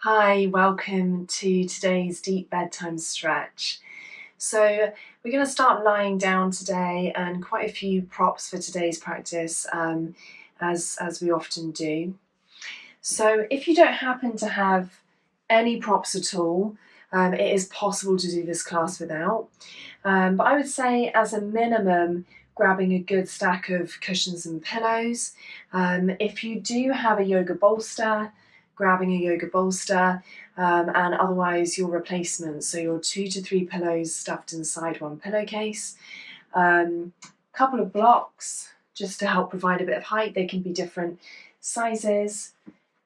Hi, welcome to today's deep bedtime stretch. So we're going to start lying down today, and quite a few props for today's practice, as we often do. So if you don't happen to have any props at all, it is possible to do this class without. But I would say, as a minimum, grabbing a good stack of cushions and pillows. If you do have a yoga bolster, grabbing a yoga bolster, and otherwise your replacement, so your 2 to 3 pillows stuffed inside one pillowcase. Couple of blocks just to help provide a bit of height. They can be different sizes.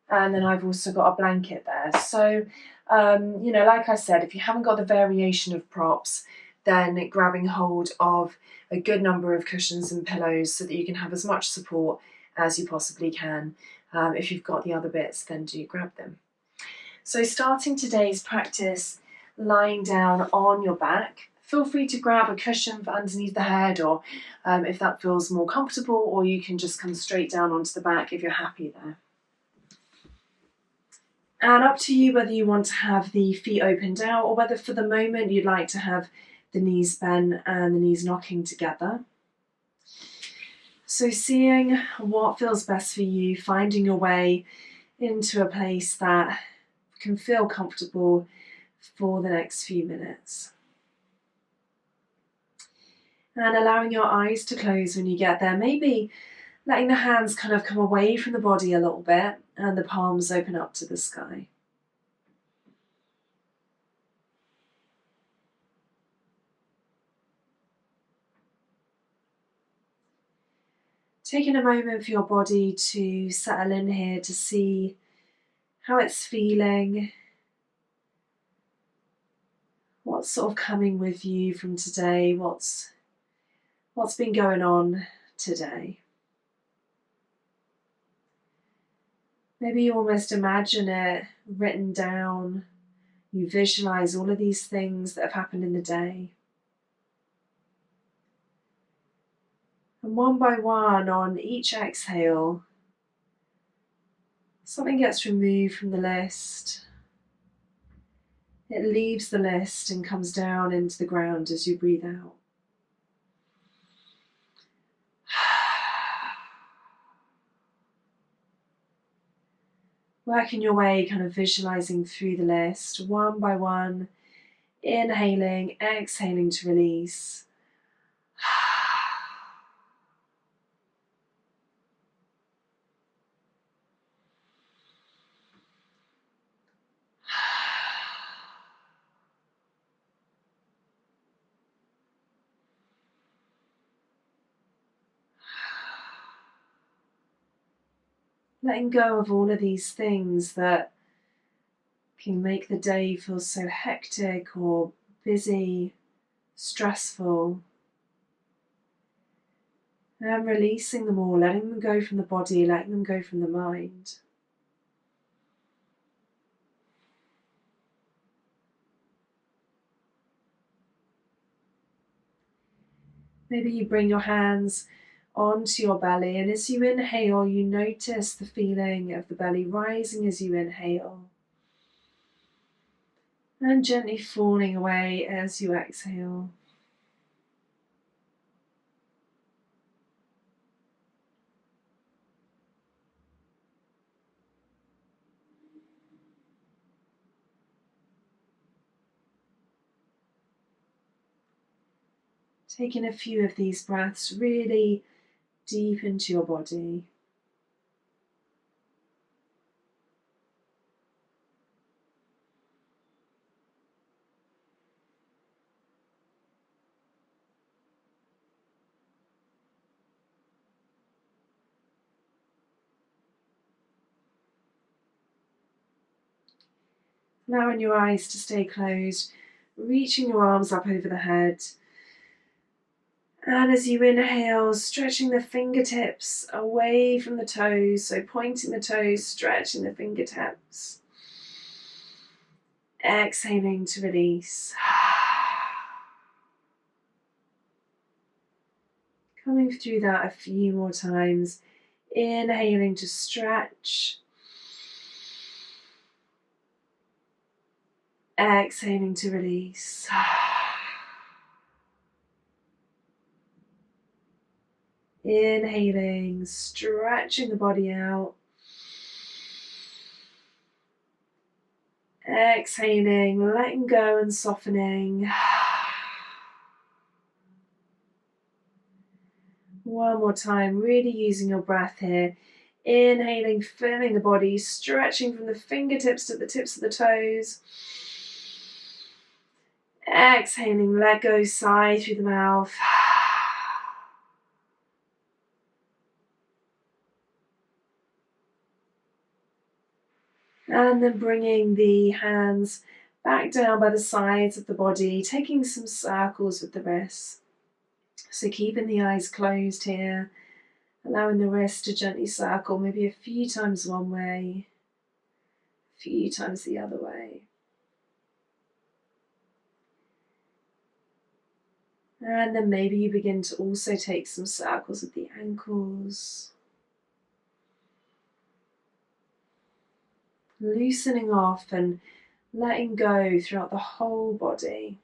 And then I've also got a blanket there. So, like I said, if you haven't got the variation of props, then grabbing hold of a good number of cushions and pillows so that you can have as much support as you possibly can. If you've got the other bits, then do grab them. So starting today's practice, lying down on your back, feel free to grab a cushion for underneath the head, or if that feels more comfortable, or you can just come straight down onto the back if you're happy there. And up to you whether you want to have the feet opened out or whether for the moment you'd like to have the knees bent and the knees knocking together. So seeing what feels best for you, finding your way into a place that can feel comfortable for the next few minutes. And allowing your eyes to close when you get there, maybe letting the hands kind of come away from the body a little bit and the palms open up to the sky. Taking a moment for your body to settle in here, to see how it's feeling, what's sort of coming with you from today, what's been going on today. Maybe you almost imagine it written down. You visualize all of these things that have happened in the day. And one by one, on each exhale, something gets removed from the list. It leaves the list and comes down into the ground as you breathe out. Working your way, kind of visualizing through the list, one by one, inhaling, exhaling to release. Letting go of all of these things that can make the day feel so hectic or busy, stressful. And releasing them all, letting them go from the body, letting them go from the mind. Maybe you bring your hands onto your belly, and as you inhale, you notice the feeling of the belly rising as you inhale, and gently falling away as you exhale. Taking a few of these breaths really deep into your body. Allowing your eyes to stay closed, reaching your arms up over the head. And as you inhale, stretching the fingertips away from the toes, so pointing the toes, stretching the fingertips. Exhaling to release. Coming through that a few more times. Inhaling to stretch. Exhaling to release. Inhaling, stretching the body out. Exhaling, letting go and softening. One more time, really using your breath here. Inhaling, filling the body, stretching from the fingertips to the tips of the toes. Exhaling, let go, sigh through the mouth. And then bringing the hands back down by the sides of the body, taking some circles with the wrists. So keeping the eyes closed here, allowing the wrist to gently circle, maybe a few times one way, a few times the other way. And then maybe you begin to also take some circles with the ankles. Loosening off and letting go throughout the whole body.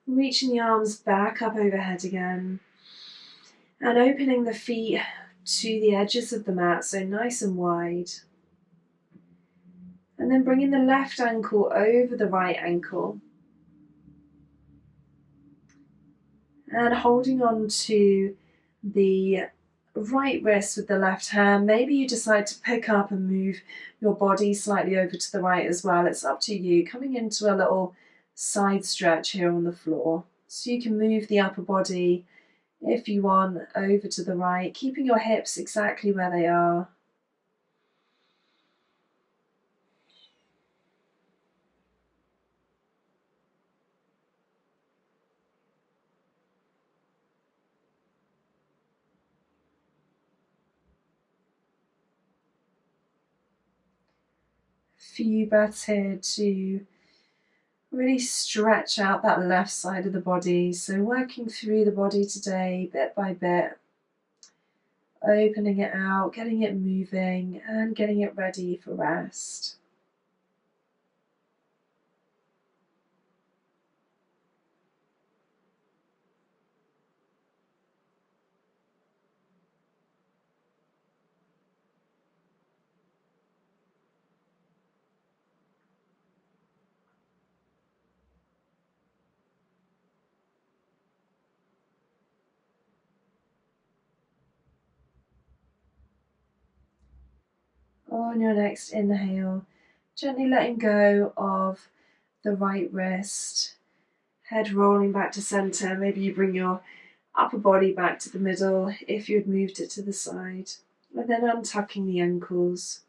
Reaching the arms back up overhead again. And opening the feet to the edges of the mat, so nice and wide. And then bringing the left ankle over the right ankle. And holding on to the right wrist with the left hand. Maybe you decide to pick up and move your body slightly over to the right as well. It's up to you. Coming into a little side stretch here on the floor. So you can move the upper body, if you want, over to the right, keeping your hips exactly where they are. Few breaths here to really stretch out that left side of the body. So working through the body today, bit by bit, opening it out, getting it moving and getting it ready for rest. On your next inhale, gently letting go of the right wrist, head rolling back to center. Maybe you bring your upper body back to the middle if you'd moved it to the side. And then untucking the ankles.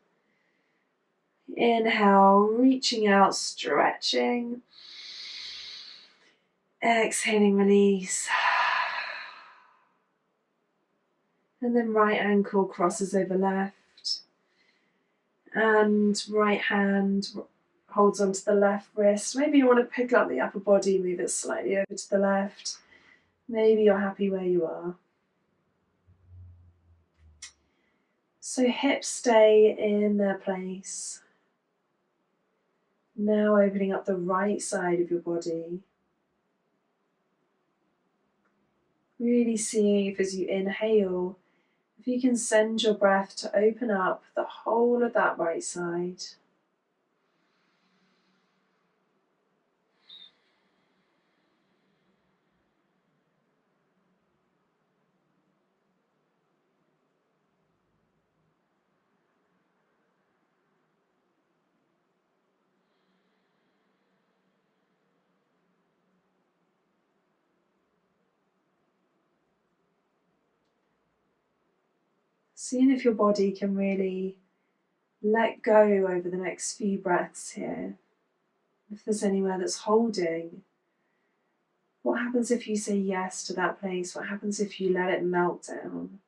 Inhale, reaching out, stretching. Exhaling, release. And then right ankle crosses over left. And right hand holds onto the left wrist. Maybe you want to pick up the upper body, move it slightly over to the left. Maybe you're happy where you are. So hips stay in their place. Now opening up the right side of your body. Really seeing if as you inhale, if you can send your breath to open up the whole of that right side. Seeing if your body can really let go over the next few breaths here. If there's anywhere that's holding, what happens if you say yes to that place? What happens if you let it melt down?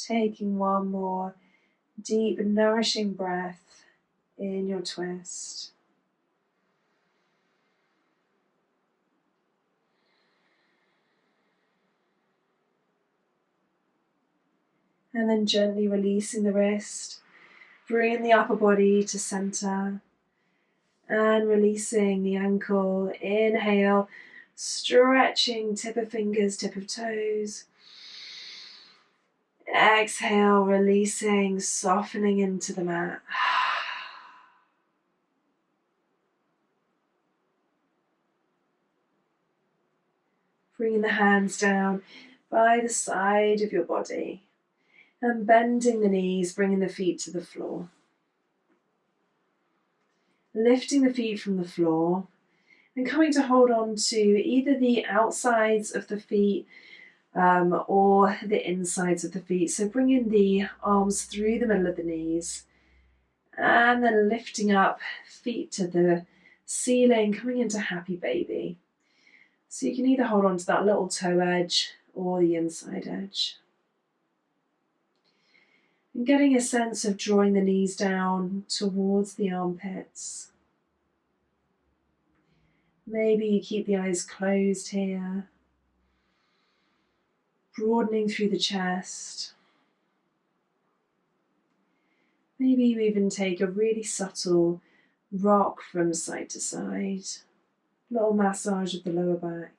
Taking one more deep, nourishing breath in your twist. And then gently releasing the wrist, bringing the upper body to center and releasing the ankle. Inhale, stretching tip of fingers, tip of toes. Exhale, releasing, softening into the mat. Bringing the hands down by the side of your body and bending the knees, bringing the feet to the floor. Lifting the feet from the floor and coming to hold on to either the outsides of the feet or the insides of the feet. So bringing the arms through the middle of the knees and then lifting up, feet to the ceiling, coming into happy baby. So you can either hold on to that little toe edge or the inside edge. And getting a sense of drawing the knees down towards the armpits. Maybe you keep the eyes closed here. Broadening through the chest. Maybe you even take a really subtle rock from side to side. Little massage of the lower back.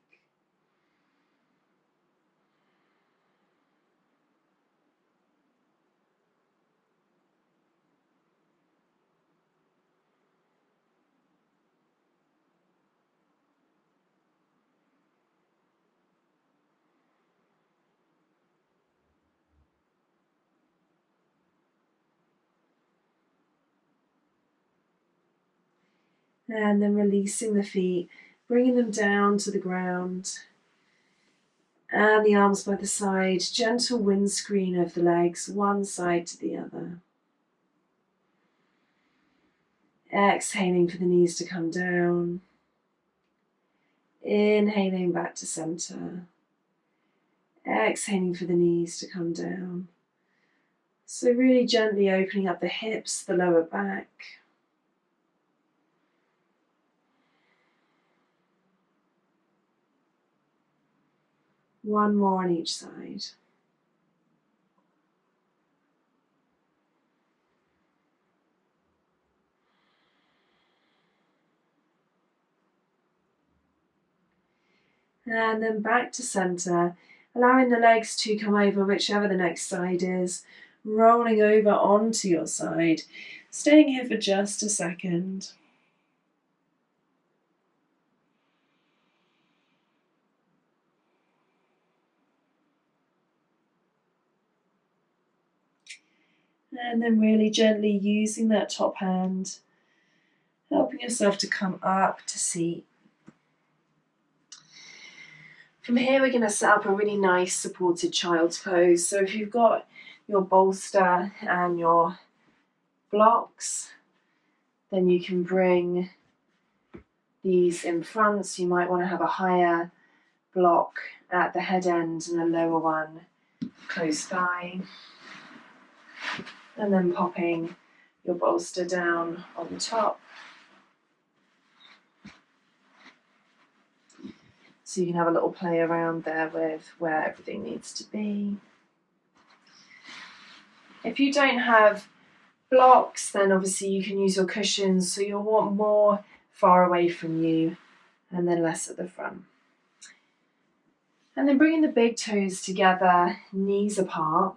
And then releasing the feet, bringing them down to the ground. And the arms by the side, gentle windscreen of the legs, one side to the other. Exhaling for the knees to come down. Inhaling back to center. Exhaling for the knees to come down. So really gently opening up the hips, the lower back. One more on each side. And then back to center, allowing the legs to come over whichever the next side is, rolling over onto your side, staying here for just a second. And then really gently using that top hand, helping yourself to come up to seat. From here, we're going to set up a really nice supported child's pose. So if you've got your bolster and your blocks, then you can bring these in front. So you might want to have a higher block at the head end and a lower one close by. And then popping your bolster down on the top. So you can have a little play around there with where everything needs to be. If you don't have blocks, then obviously you can use your cushions, so you'll want more far away from you and then less at the front. And then bringing the big toes together, knees apart.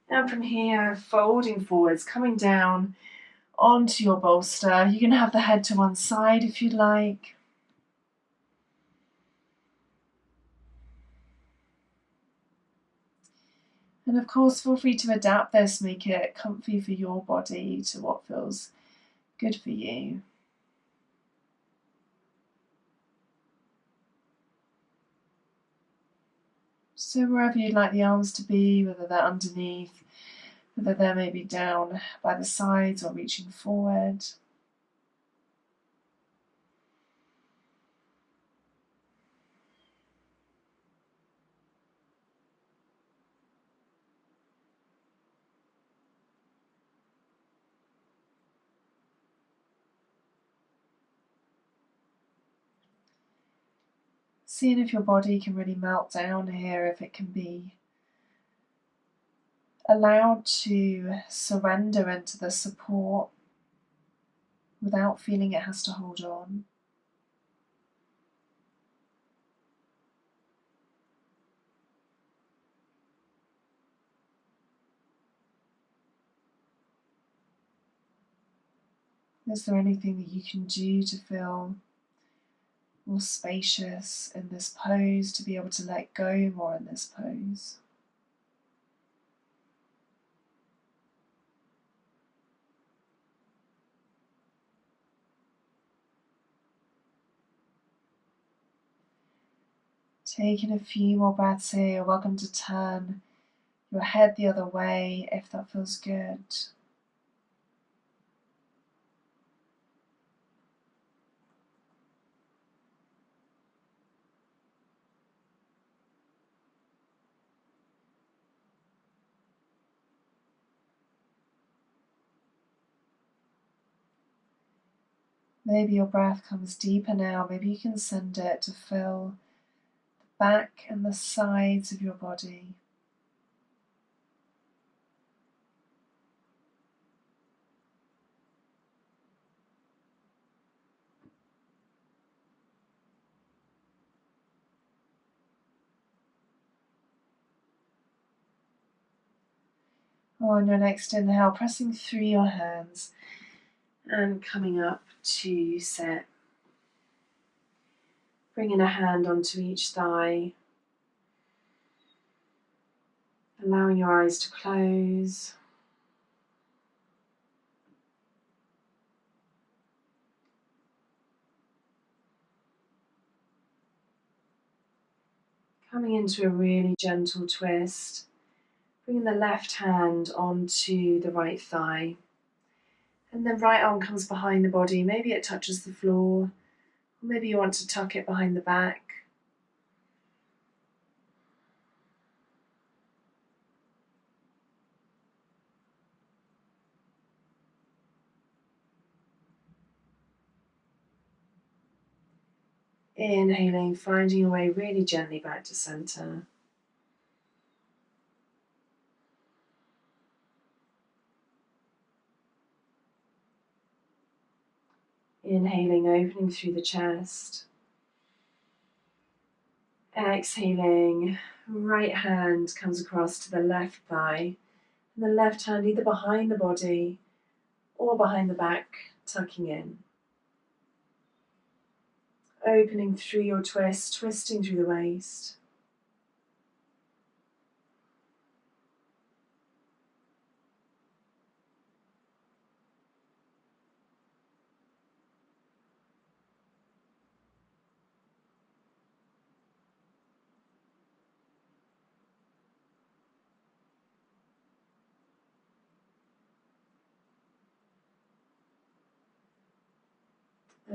And from here, folding forwards, coming down onto your bolster. You can have the head to one side if you'd like. And of course, feel free to adapt this, make it comfy for your body to what feels good for you. So wherever you'd like the arms to be, whether they're underneath, whether they're maybe down by the sides or reaching forward. seeing if your body can really melt down here, if it can be allowed to surrender into the support without feeling it has to hold on. Is there anything that you can do to feel more spacious in this pose, to be able to let go more in this pose? Taking a few more breaths here. You're welcome to turn your head the other way if that feels good. Maybe your breath comes deeper now. Maybe you can send it to fill the back and the sides of your body. On your next inhale, pressing through your hands and coming up to sit. Bringing a hand onto each thigh, allowing your eyes to close. Coming into a really gentle twist, bringing the left hand onto the right thigh. And then right arm comes behind the body. Maybe it touches the floor, or maybe you want to tuck it behind the back. Inhaling, finding your way really gently back to center. Inhaling, opening through the chest. Exhaling, right hand comes across to the left thigh, and the left hand either behind the body or behind the back, tucking in. Opening through your twist, twisting through the waist.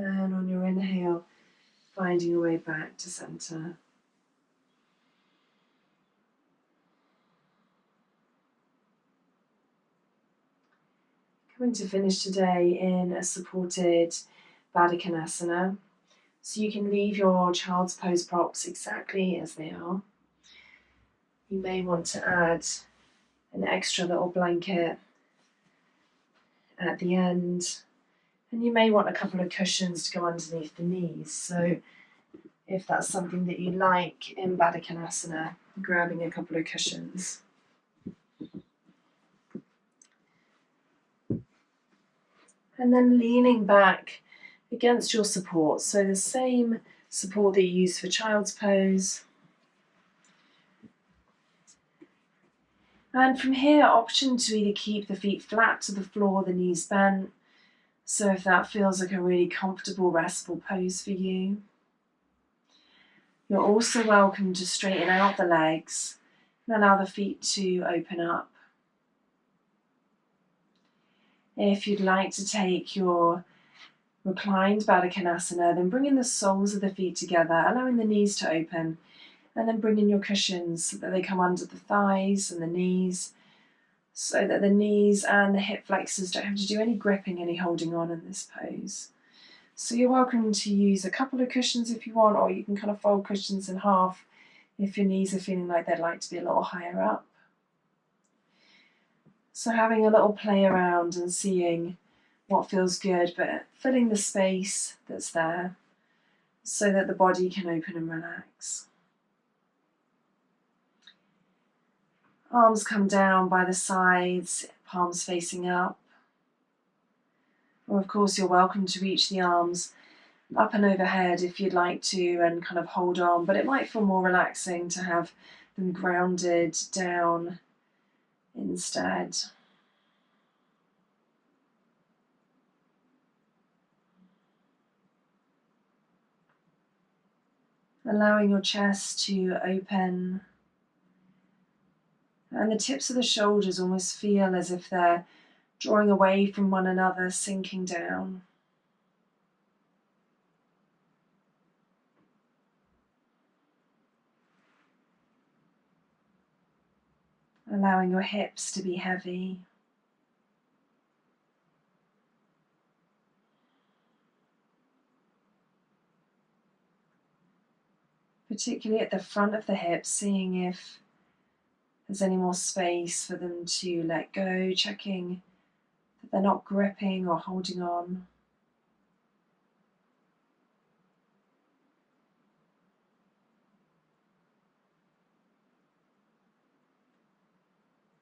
And on your inhale, finding your way back to center. Coming to finish today in a supported Baddha Konasana. So you can leave your child's pose props exactly as they are. You may want to add an extra little blanket at the end, and you may want a couple of cushions to go underneath the knees. So if that's something that you like in Baddha Konasana, grabbing a couple of cushions. And then leaning back against your support. So the same support that you use for child's pose. And from here, option to either keep the feet flat to the floor, the knees bent. So if that feels like a really comfortable, restful pose for you. You're also welcome to straighten out the legs and allow the feet to open up. If you'd like to take your reclined Baddha Konasana, then bring in the soles of the feet together, allowing the knees to open, and then bring in your cushions so that they come under the thighs and the knees, so that the knees and the hip flexors don't have to do any gripping, any holding on in this pose. So you're welcome to use a couple of cushions if you want, or you can kind of fold cushions in half if your knees are feeling like they'd like to be a little higher up. So having a little play around and seeing what feels good, but filling the space that's there so that the body can open and relax. Arms come down by the sides, palms facing up. Or of course you're welcome to reach the arms up and overhead if you'd like to and kind of hold on, but it might feel more relaxing to have them grounded down instead. Allowing your chest to open, and the tips of the shoulders almost feel as if they're drawing away from one another, sinking down. Allowing your hips to be heavy. Particularly at the front of the hips, seeing if there's any more space for them to let go, checking that they're not gripping or holding on.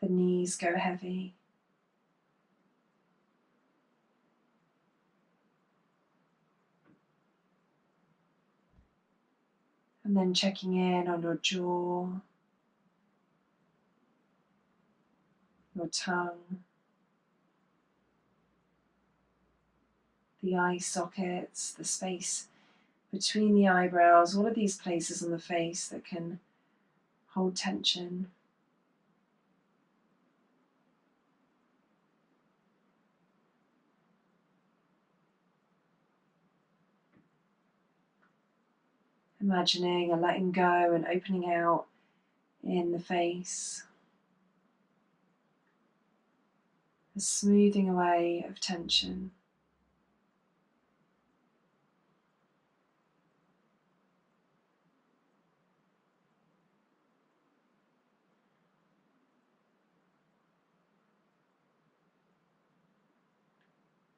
The knees go heavy. And then checking in on your jaw, your tongue, the eye sockets, the space between the eyebrows, all of these places on the face that can hold tension. Imagining a letting go and opening out in the face, a smoothing away of tension.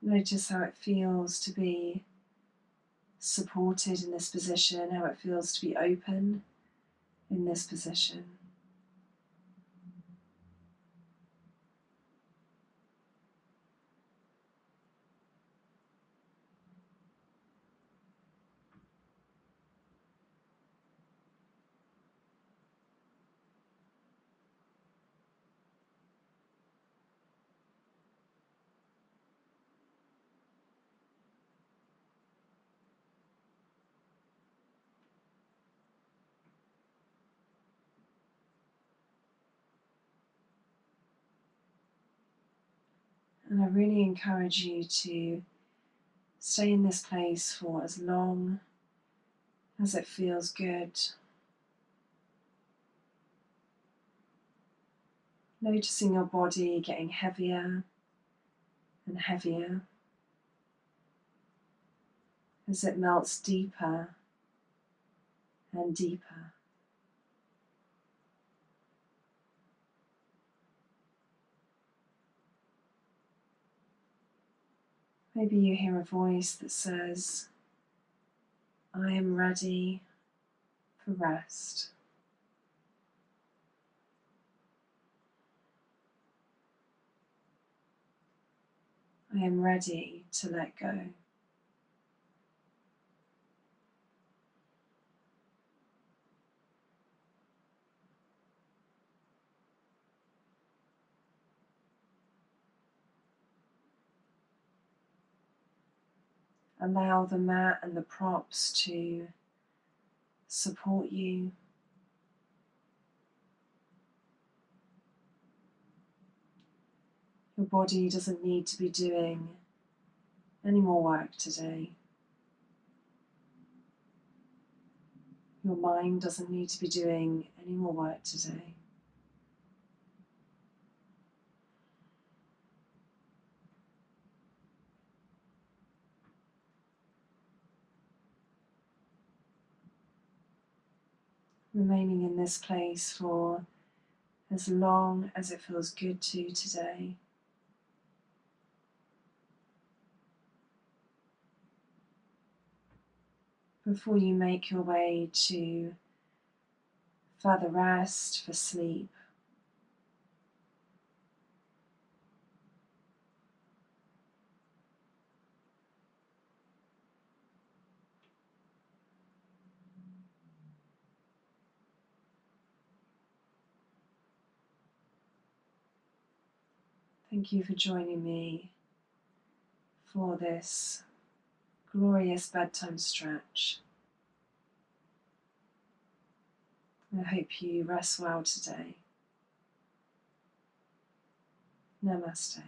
Notice how it feels to be supported in this position, how it feels to be open in this position. And I really encourage you to stay in this place for as long as it feels good. Noticing your body getting heavier and heavier as it melts deeper and deeper. Maybe you hear a voice that says, I am ready for rest. I am ready to let go. Allow the mat and the props to support you. Your body doesn't need to be doing any more work today. Your mind doesn't need to be doing any more work today. remaining in this place for as long as it feels good to you today. Before you make your way to further rest, for sleep. Thank you for joining me for this glorious bedtime stretch. I hope you rest well today. Namaste.